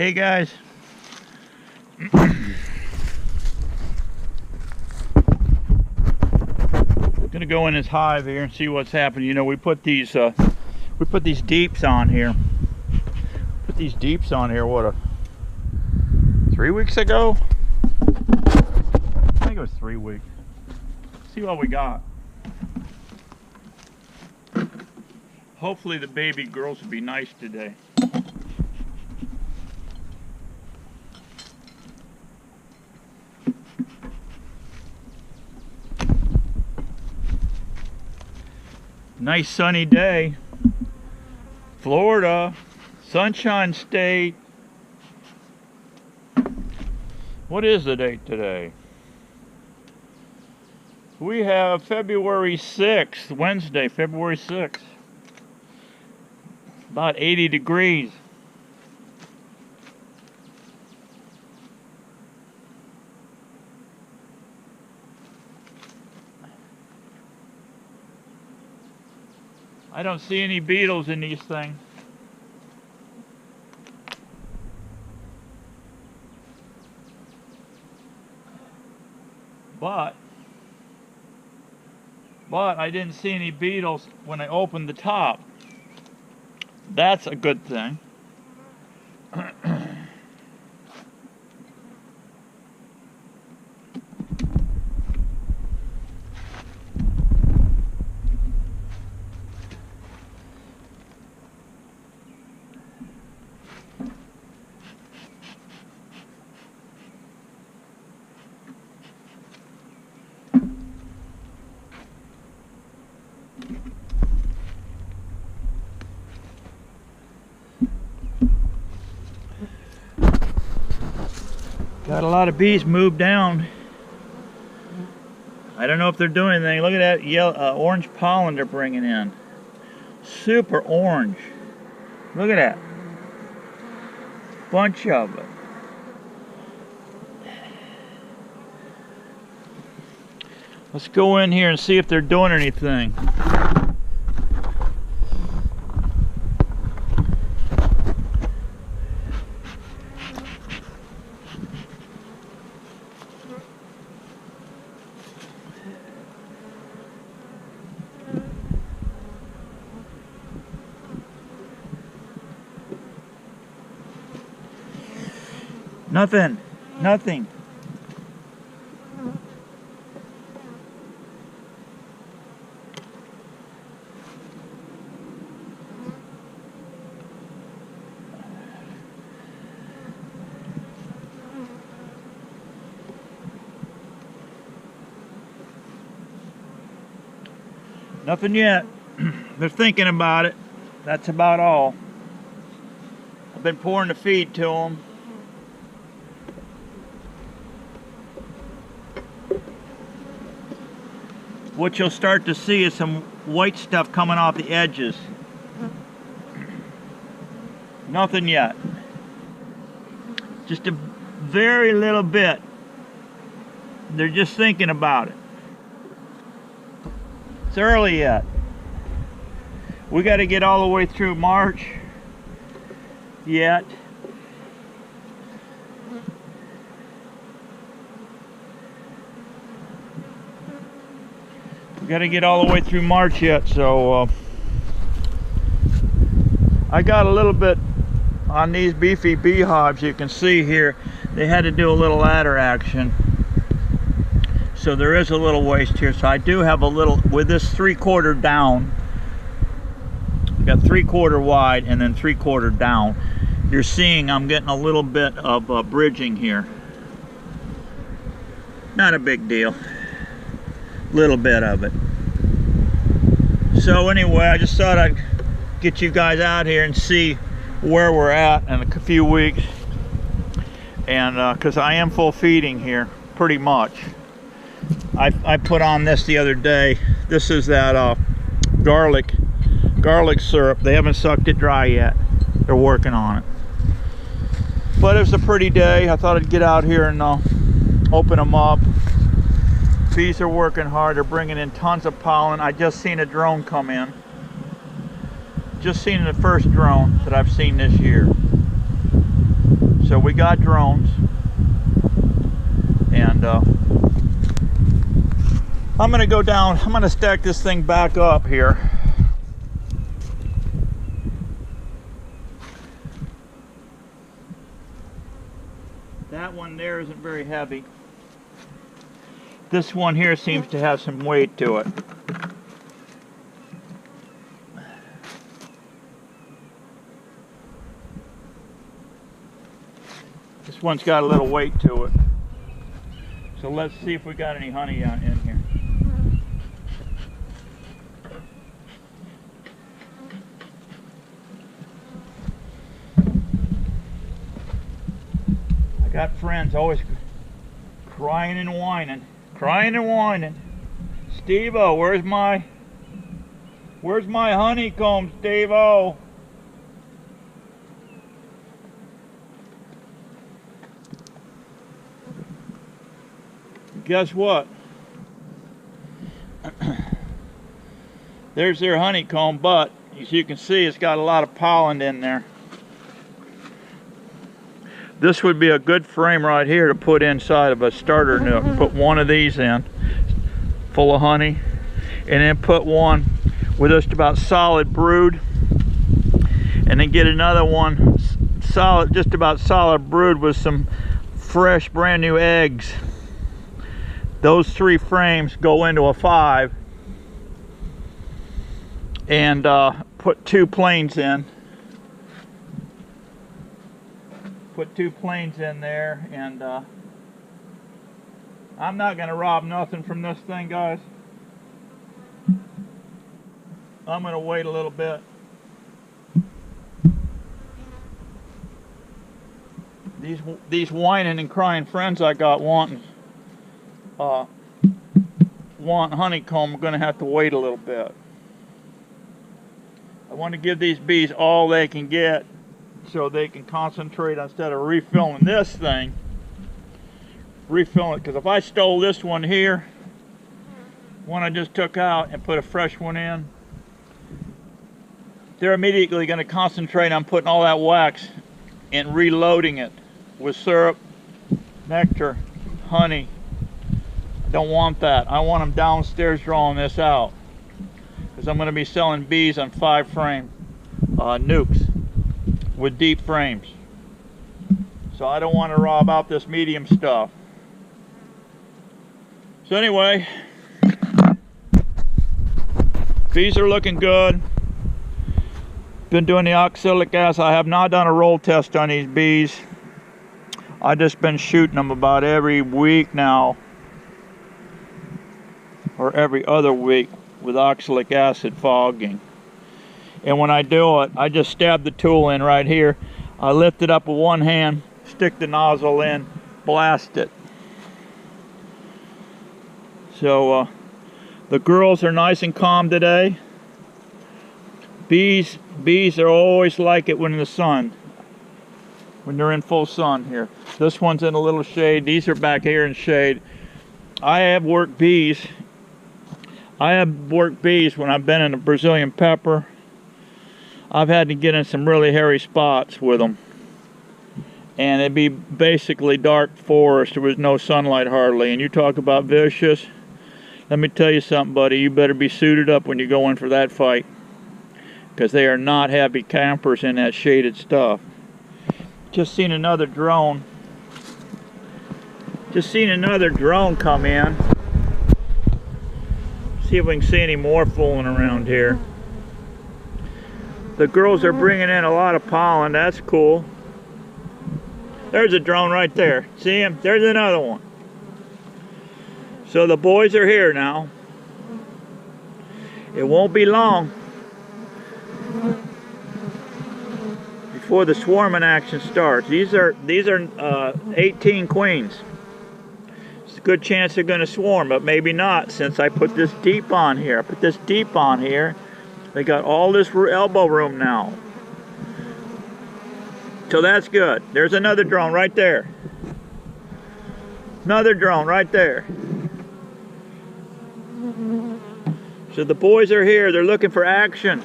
Hey guys. Gonna go in this hive here and see what's happening. You know, we put these deeps on here. Put these deeps on here, what, 3 weeks ago? I think it was 3 weeks. See what we got. Hopefully the baby girls will be nice today. Nice sunny day. Florida, Sunshine State. What is the date today? We have February 6th, Wednesday, February 6th. About 80 degrees. I don't see any beetles in these things. But I didn't see any beetles when I opened the top. That's a good thing. Got a lot of bees moved down. I don't know if they're doing anything. Look at that yellow, orange pollen they're bringing in. Super orange. Look at that. Bunch of it. Let's go in here and see if they're doing anything. Nothing. Nothing. Nothing yet. They're thinking about it. That's about all. I've been pouring the feed to them. What you'll start to see is some white stuff coming off the edges. Nothing yet. Just a very little bit. They're just thinking about it. It's early yet. We got to get all the way through March yet. Got to get all the way through March yet, so I got a little bit on these beefy beehives. You can see here they had to do a little ladder action, so there is a little waste here. So I do have a little with this 3/4 down. Got 3/4 wide and then 3/4 down. You're seeing I'm getting a little bit of bridging here. Not a big deal. Little bit of it. So anyway, I just thought I'd get you guys out here and see where we're at in a few weeks, and because I am full feeding here pretty much. I put on this the other day. This is that garlic syrup. They haven't sucked it dry yet. They're working on it. But it was a pretty day. I thought I'd get out here and open them up. Bees are working hard. They're bringing in tons of pollen. I just seen a drone come in. Just seen the first drone that I've seen this year. So we got drones, and I'm gonna go down. I'm gonna stack this thing back up here. That one there isn't very heavy. This one here seems to have some weight to it. This one's got a little weight to it. So let's see if we got any honey out in here. I got friends always crying and whining. Crying and whining. Steve-O, where's my honeycomb, Steve-O? Guess what? There's their honeycomb, but as you can see, it's got a lot of pollen in there. This would be a good frame right here to put inside of a starter nook. Put one of these in, full of honey, and then put one with just about solid brood, and then get another one solid, just about solid brood with some fresh, brand new eggs. Those 3 frames go into a 5, and put 2 planes in. Put 2 planes in there, and I'm not going to rob nothing from this thing, guys. I'm going to wait a little bit. These whining and crying friends I got want honeycomb are going to have to wait a little bit. I want to give these bees all they can get, so they can concentrate instead of refilling this thing. Refill it, because if I stole this one here, one I just took out, and put a fresh one in, they're immediately going to concentrate on putting all that wax and reloading it with syrup, nectar, honey. I don't want that. I want them downstairs drawing this out, because I'm going to be selling bees on 5 frame nukes with deep frames. So I don't want to rob out this medium stuff. So anyway, bees are looking good. Been doing the oxalic acid. I have not done a roll test on these bees. I've just been shooting them about every week now, or every other week, with oxalic acid fogging. And when I do it, I just stab the tool in right here. I lift it up with one hand, stick the nozzle in, blast it. So the girls are nice and calm today. Bees are always like it when in the sun, when they're in full sun here. This one's in a little shade. These are back here in shade. I have worked bees when I've been in a Brazilian pepper. I've had to get in some really hairy spots with them, and it'd be basically dark forest. There was no sunlight hardly, and you talk about vicious. Let me tell you something, buddy. You better be suited up when you go in for that fight, because they are not happy campers in that shaded stuff. Just seen another drone. Just seen another drone come in. See if we can see any more fooling around here. The girls are bringing in a lot of pollen. That's cool. There's a drone right there. See him? There's another one. So the boys are here now. It won't be long before the swarming action starts. These are 18 queens. It's a good chance they're going to swarm, but maybe not, since I put this deep on here. I put this deep on here. They got all this elbow room now. So that's good. There's another drone right there. Another drone right there. So the boys are here. They're looking for action.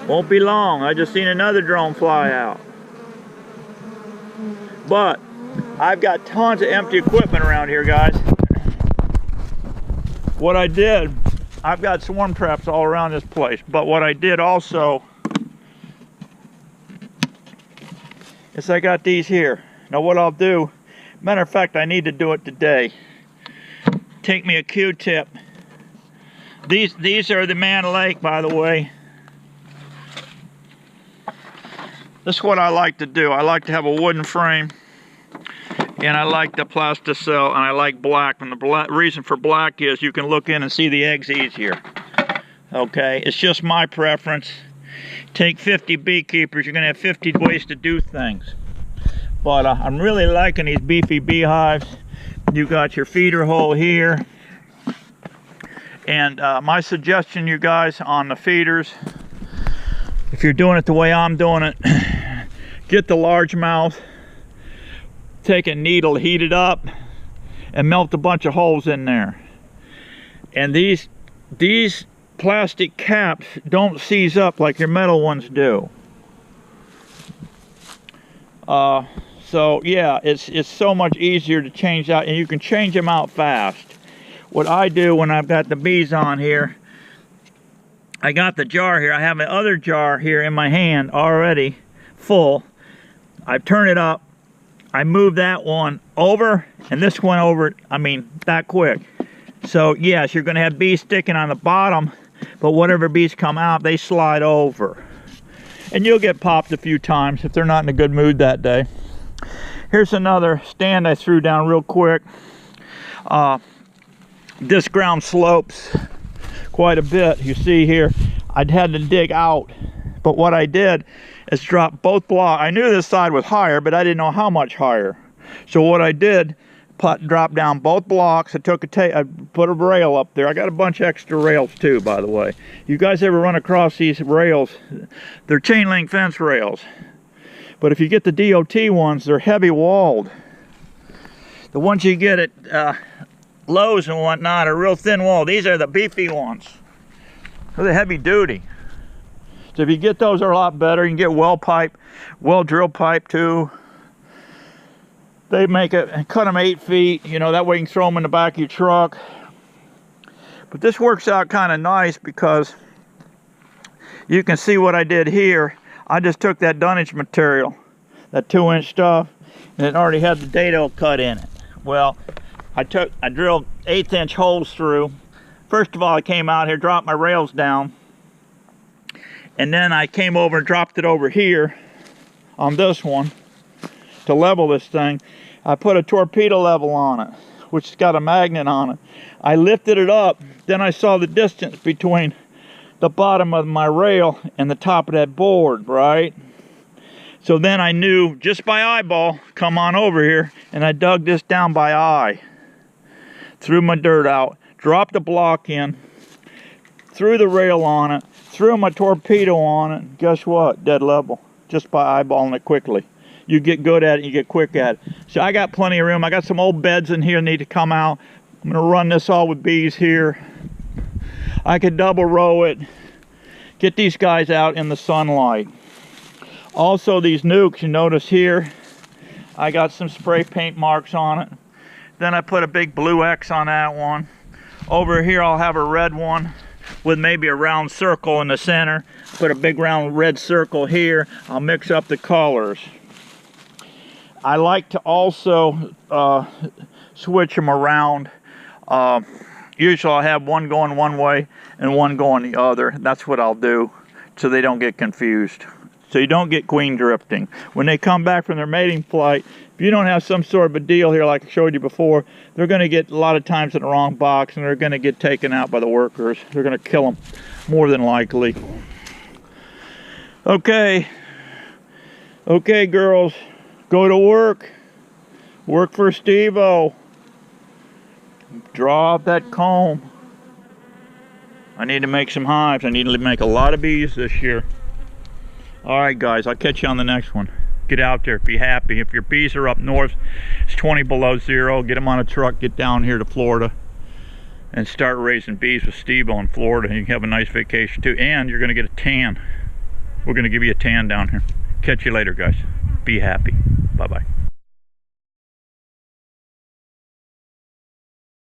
Won't be long. I just seen another drone fly out. But I've got tons of empty equipment around here, guys. What I did, I've got swarm traps all around this place, but what I did also is I got these here. Now what I'll do, matter of fact, I need to do it today. Take me a Q-tip. These are the Man Lake, by the way. This is what I like to do. I like to have a wooden frame, and I like the plasticell, and I like black. And the reason for black is you can look in and see the eggs easier. Okay, it's just my preference. Take 50 beekeepers, you're gonna have 50 ways to do things. But I'm really liking these beefy beehives. You got your feeder hole here. And my suggestion, you guys, on the feeders, if you're doing it the way I'm doing it, get the largemouth, take a needle, heat it up, and melt a bunch of holes in there. And these plastic caps don't seize up like your metal ones do. So yeah, it's so much easier to change out, and you can change them out fast. What I do when I've got the bees on here, I got the jar here. I have my other jar here in my hand already full. I've turned it up. I move that one over, and this one over, I mean, that quick. So yes, you're gonna have bees sticking on the bottom, but whatever bees come out, they slide over. And you'll get popped a few times if they're not in a good mood that day. Here's another stand I threw down real quick. This ground slopes quite a bit. You see here, I'd had to dig out, but what I did is drop both blocks. I knew this side was higher, but I didn't know how much higher. So what I did, drop down both blocks. I put a rail up there. I got a bunch of extra rails too, by the way. You guys ever run across these rails? They're chain link fence rails. But if you get the DOT ones, they're heavy walled. The ones you get at Lowe's and whatnot are real thin wall. These are the beefy ones. They're heavy duty. So if you get those, they're a lot better. You can get well pipe, well drill pipe too. They make it, cut them 8 feet, you know, that way you can throw them in the back of your truck. But this works out kind of nice because you can see what I did here. I just took that dunnage material, that 2-inch stuff, and it already had the dado cut in it. Well, I drilled 1/8-inch holes through. First of all, I came out here, dropped my rails down, and then I came over and dropped it over here on this one to level this thing. I put a torpedo level on it, which has got a magnet on it. I lifted it up, then I saw the distance between the bottom of my rail and the top of that board, right? So then I knew just by eyeball, come on over here, and I dug this down by eye. Threw my dirt out, dropped the block in, threw the rail on it, threw my torpedo on it. Guess what? Dead level, just by eyeballing it quickly. You get good at it, you get quick at it. So I got plenty of room. I got some old beds in here that need to come out. I'm gonna run this all with bees here. I could double row it, get these guys out in the sunlight. Also these nukes, you notice here, I got some spray paint marks on it. Then I put a big blue X on that one. Over here I'll have a red one with maybe a round circle in the center. Put a big round red circle here. I'll mix up the colors. I like to also switch them around. Usually I'll have one going one way and one going the other. That's what I'll do so they don't get confused. So you don't get queen drifting. When they come back from their mating flight, if you don't have some sort of a deal here like I showed you before, they're going to get a lot of times in the wrong box and they're going to get taken out by the workers. They're going to kill them more than likely. Okay. Okay, girls. Go to work. Work for Steve-O. Draw out that comb. I need to make some hives. I need to make a lot of bees this year. Alright guys, I'll catch you on the next one. Get out there, be happy. If your bees are up north, it's 20 below zero. Get them on a truck, get down here to Florida and start raising bees with Steve-O in Florida. You can have a nice vacation too, and you're going to get a tan. We're going to give you a tan down here. Catch you later guys. Be happy. Bye-bye.